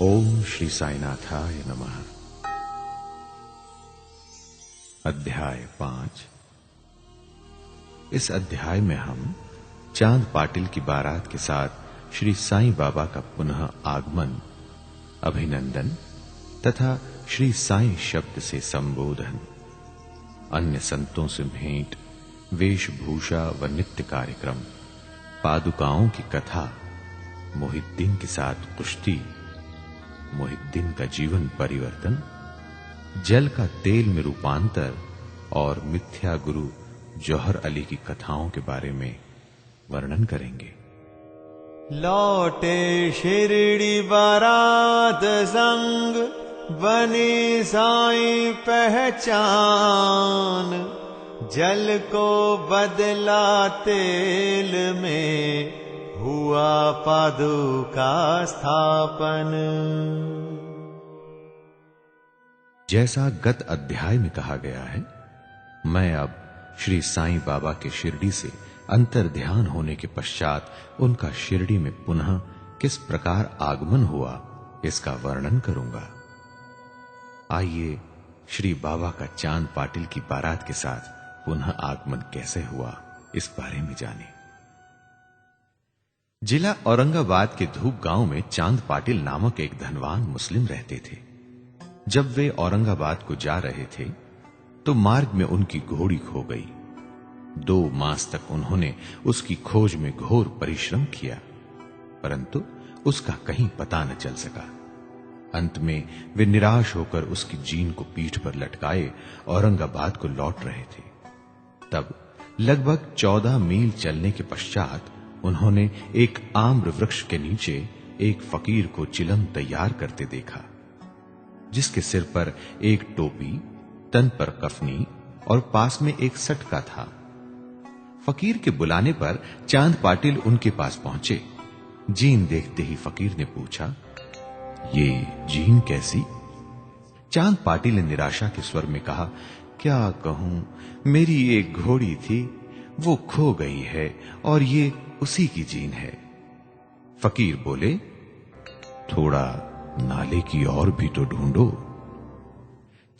ओम श्री साईनाथाय नमः। अध्याय 5। इस अध्याय में हम चांद पाटिल की बारात के साथ श्री साईं बाबा का पुनः आगमन, अभिनंदन तथा श्री साईं शब्द से संबोधन, अन्य संतों से भेंट, वेशभूषा व नित्य कार्यक्रम, पादुकाओं की कथा, मोहिद्दीन के साथ कुश्ती, मोहिद्दीन का जीवन परिवर्तन, जल का तेल में रूपांतर और मिथ्या गुरु जौहर अली की कथाओं के बारे में वर्णन करेंगे। लौटे शिरडी बारात संग, बनी साईं पहचान, जल को बदला तेल में, हुआ पादुका स्थापन। जैसा गत अध्याय में कहा गया है, मैं अब श्री साईं बाबा के शिरडी से अंतर ध्यान होने के पश्चात उनका शिरडी में पुनः किस प्रकार आगमन हुआ, इसका वर्णन करूंगा। आइए श्री बाबा का चांद पाटिल की बारात के साथ पुनः आगमन कैसे हुआ, इस बारे में जानें। जिला औरंगाबाद के धूप गांव में चांद पाटिल नामक एक धनवान मुस्लिम रहते थे। जब वे औरंगाबाद को जा रहे थे तो मार्ग में उनकी घोड़ी खो गई। 2 मास तक उन्होंने उसकी खोज में घोर परिश्रम किया, परंतु उसका कहीं पता न चल सका। अंत में वे निराश होकर उसकी जीन को पीठ पर लटकाए औरंगाबाद को लौट रहे थे। तब लगभग 14 मील चलने के पश्चात उन्होंने एक आम्र वृक्ष के नीचे एक फकीर को चिलम तैयार करते देखा, जिसके सिर पर एक टोपी, तन पर कफनी और पास में एक सटका था। फकीर के बुलाने पर चांद पाटिल उनके पास पहुंचे। जीन देखते ही फकीर ने पूछा, ये जीन कैसी? चांद पाटिल ने निराशा के स्वर में कहा, क्या कहूं, मेरी एक घोड़ी थी, वो खो गई है और ये उसी की जीन है। फकीर बोले, थोड़ा नाले की और भी तो ढूंढो।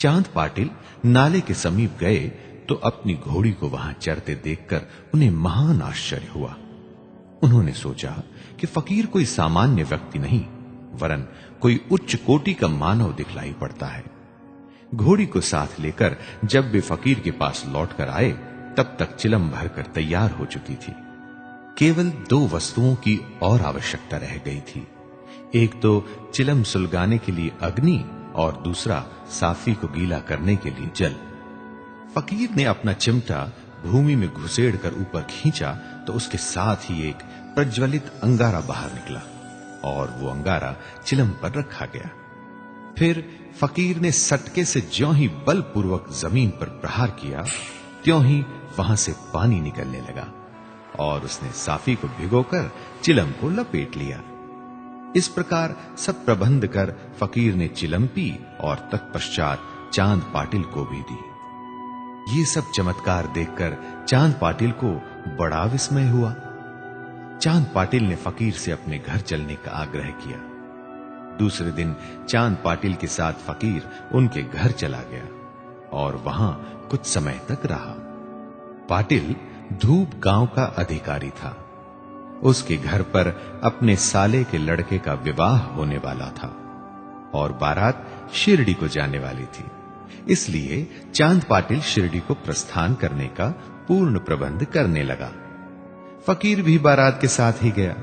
चांद पाटिल नाले के समीप गए तो अपनी घोड़ी को वहां चरते देखकर उन्हें महान आश्चर्य हुआ। उन्होंने सोचा कि फकीर कोई सामान्य व्यक्ति नहीं, वरन कोई उच्च कोटि का मानव दिखलाई पड़ता है। घोड़ी को साथ लेकर जब वे फकीर के पास लौटकर आए, तब तक चिलम भरकर तैयार हो चुकी थी। केवल 2 वस्तुओं की और आवश्यकता रह गई थी। एक तो चिलम सुलगाने के लिए अग्नि और दूसरा साफी को गीला करने के लिए जल। फकीर ने अपना चिमटा भूमि में घुसेड़ कर ऊपर खींचा तो उसके साथ ही एक प्रज्वलित अंगारा बाहर निकला और वो अंगारा चिलम पर रखा गया। फिर फकीर ने सटके से ज्यों ही बलपूर्वक जमीन पर प्रहार किया, त्यों ही वहां से पानी निकलने लगा और उसने साफी को भिगोकर चिलम को लपेट लिया। इस प्रकार सब प्रबंध कर फकीर ने चिलम पी और तत्पश्चात चांद पाटिल को भी दी। ये सब चमत्कार देखकर चांद पाटिल को बड़ा विस्मय हुआ। चांद पाटिल ने फकीर से अपने घर चलने का आग्रह किया। दूसरे दिन चांद पाटिल के साथ फकीर उनके घर चला गया और वहां कुछ समय तक रहा। पाटिल धूप गांव का अधिकारी था। उसके घर पर अपने साले के लड़के का विवाह होने वाला था और बारात शिरडी को जाने वाली थी। इसलिए चांद पाटिल शिरडी को प्रस्थान करने का पूर्ण प्रबंध करने लगा। फकीर भी बारात के साथ ही गया।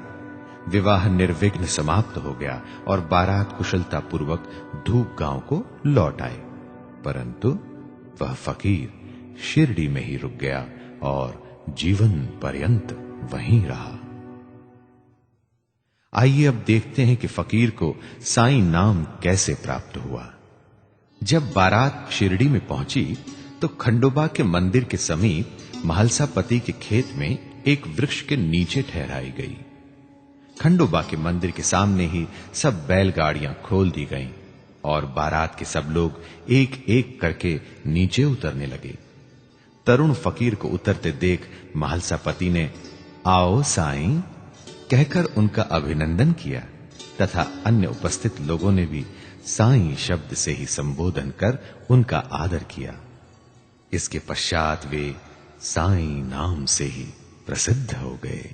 विवाह निर्विघ्न समाप्त हो गया और बारात कुशलता पूर्वक धूप गांव को लौट आए, परंतु वह फकीर शिरडी में ही रुक गया और जीवन पर्यंत वहीं रहा। आइए अब देखते हैं कि फकीर को साईं नाम कैसे प्राप्त हुआ। जब बारात शिरडी में पहुंची तो खंडोबा के मंदिर के समीप महलसापति के खेत में एक वृक्ष के नीचे ठहराई गई। खंडोबा के मंदिर के सामने ही सब बैलगाड़ियां खोल दी गईं और बारात के सब लोग एक एक करके नीचे उतरने लगे। तरुण फकीर को उतरते देख महलसापति ने आओ साईं कहकर उनका अभिनंदन किया। तथा अन्य उपस्थित लोगों ने भी साईं शब्द से ही संबोधन कर उनका आदर किया। इसके पश्चात वे साईं नाम से ही प्रसिद्ध हो गए।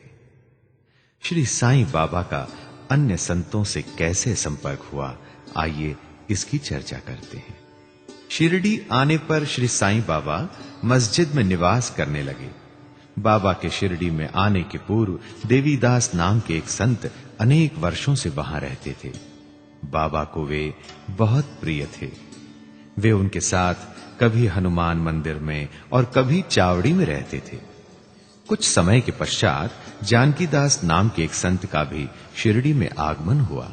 श्री साईं बाबा का अन्य संतों से कैसे संपर्क हुआ, आइए इसकी चर्चा करते हैं। शिरडी आने पर श्री साईं बाबा मस्जिद में निवास करने लगे। बाबा के शिरडी में आने के पूर्व देवीदास नाम के एक संत अनेक वर्षों से वहां रहते थे। बाबा को वे बहुत प्रिय थे। वे उनके साथ कभी हनुमान मंदिर में और कभी चावड़ी में रहते थे। कुछ समय के पश्चात जानकीदास नाम के एक संत का भी शिरडी में आगमन हुआ।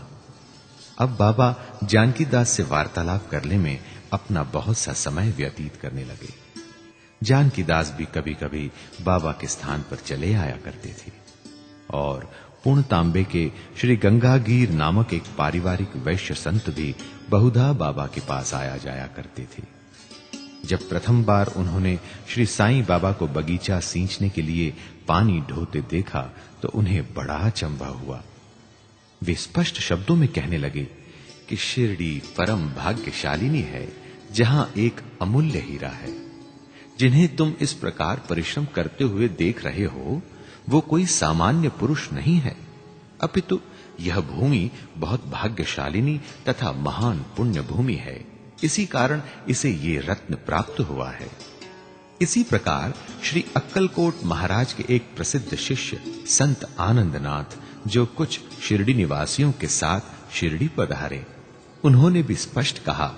अब बाबा जानकीदास से वार्तालाप करने में अपना बहुत सा समय व्यतीत करने लगे। जानकीदास भी कभी-कभी बाबा के स्थान पर चले आया करते थे और पूर्णतांबे के श्री गंगागीर नामक एक पारिवारिक वैश्य संत भी बहुधा बाबा के पास आया जाया करते थे। जब प्रथम बार उन्होंने श्री साईं बाबा को बगीचा सींचने के लिए पानी ढोते देखा तो उन्हें बड़ा अचंभा हुआ। वे स्पष्ट शब्दों में कहने लगे कि शिरडी परम भाग्यशालिनी है, जहां एक अमूल्य हीरा है। जिन्हें तुम इस प्रकार परिश्रम करते हुए देख रहे हो, वो कोई सामान्य पुरुष नहीं है, अपितु यह भूमि बहुत भाग्यशालिनी तथा महान पुण्य भूमि है। इसी कारण इसे ये रत्न प्राप्त हुआ है। इसी प्रकार श्री अक्कलकोट महाराज के एक प्रसिद्ध शिष्य संत आनंदनाथ, जो कुछ शिरडी निवासियों के साथ शिरडी पधारे, उन्होंने भी स्पष्ट कहा,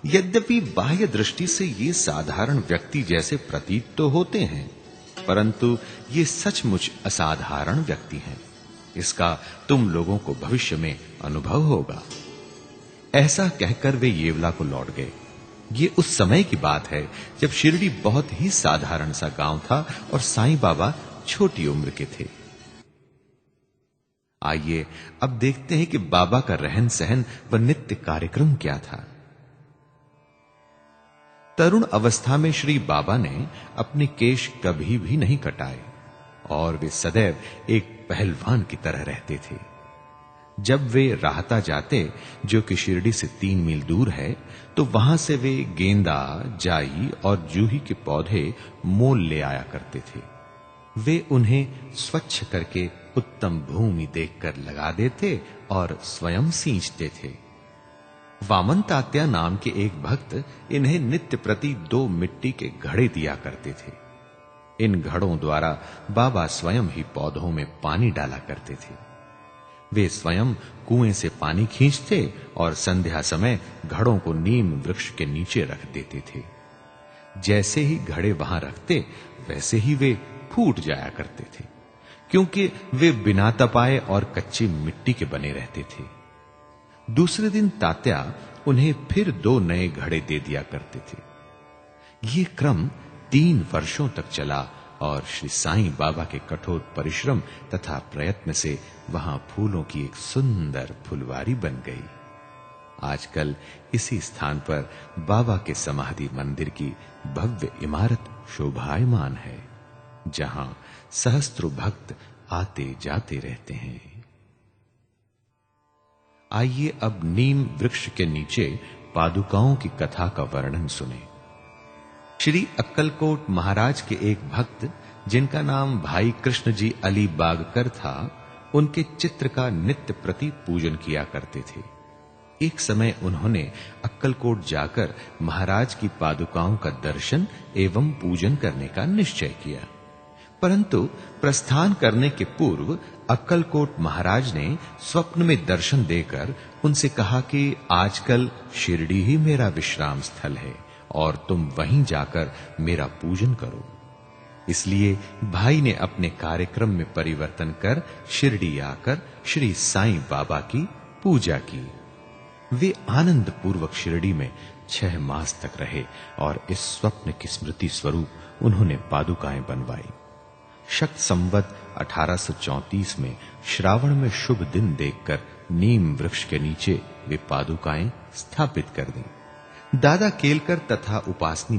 यद्यपि बाह्य दृष्टि से ये साधारण व्यक्ति जैसे प्रतीत तो होते हैं, परंतु ये सचमुच असाधारण व्यक्ति हैं। इसका तुम लोगों को भविष्य में अनुभव होगा। ऐसा कहकर वे येवला को लौट गए। ये उस समय की बात है जब शिरडी बहुत ही साधारण सा गांव था और साईं बाबा छोटी उम्र के थे। आइए अब देखते हैं कि बाबा का रहन सहन व नित्य कार्यक्रम क्या था। तरुण अवस्था में श्री बाबा ने अपने केश कभी भी नहीं कटाए और वे सदैव एक पहलवान की तरह रहते थे। जब वे राहता जाते, जो कि शिरडी से 3 मील दूर है, तो वहां से वे गेंदा, जाई और जूही के पौधे मोल ले आया करते थे। वे उन्हें स्वच्छ करके उत्तम भूमि देखकर लगा देते और स्वयं सींचते थे। वामन तात्या नाम के एक भक्त इन्हें नित्य प्रति 2 मिट्टी के घड़े दिया करते थे। इन घड़ों द्वारा बाबा स्वयं ही पौधों में पानी डाला करते थे। वे स्वयं कुएं से पानी खींचते और संध्या समय घड़ों को नीम वृक्ष के नीचे रख देते थे। जैसे ही घड़े वहां रखते, वैसे ही वे फूट जाया करते थे, क्योंकि वे बिना तपाए और कच्ची मिट्टी के बने रहते थे। दूसरे दिन तात्या उन्हें फिर 2 नए घड़े दे दिया करते थे। ये क्रम 3 वर्षों तक चला और श्री साईं बाबा के कठोर परिश्रम तथा प्रयत्न से वहां फूलों की एक सुंदर फुलवारी बन गई। आजकल इसी स्थान पर बाबा के समाधि मंदिर की भव्य इमारत शोभायमान है, जहां सहस्त्रों भक्त आते जाते रहते हैं। आइए अब नीम वृक्ष के नीचे पादुकाओं की कथा का वर्णन सुने। श्री अक्कलकोट महाराज के एक भक्त, जिनका नाम भाई कृष्ण जी अली बागकर था, उनके चित्र का नित्य प्रति पूजन किया करते थे। एक समय उन्होंने अक्कलकोट जाकर महाराज की पादुकाओं का दर्शन एवं पूजन करने का निश्चय किया, परंतु प्रस्थान करने के पूर्व अक्कलकोट महाराज ने स्वप्न में दर्शन देकर उनसे कहा कि आजकल शिरडी ही मेरा विश्राम स्थल है और तुम वहीं जाकर मेरा पूजन करो। इसलिए भाई ने अपने कार्यक्रम में परिवर्तन कर शिरडी आकर श्री साईं बाबा की पूजा की। वे आनंद पूर्वक शिरडी में 6 मास तक रहे और इस स्वप्न की स्मृति स्वरूप उन्होंने पादुकाएं बनवाई। शक संवत 1834 में श्रावण में शुभ दिन देखकर नीम वृक्ष के नीचे वे पादुकाएं स्थापित कर दी। दादा केलकर तथा उपासनी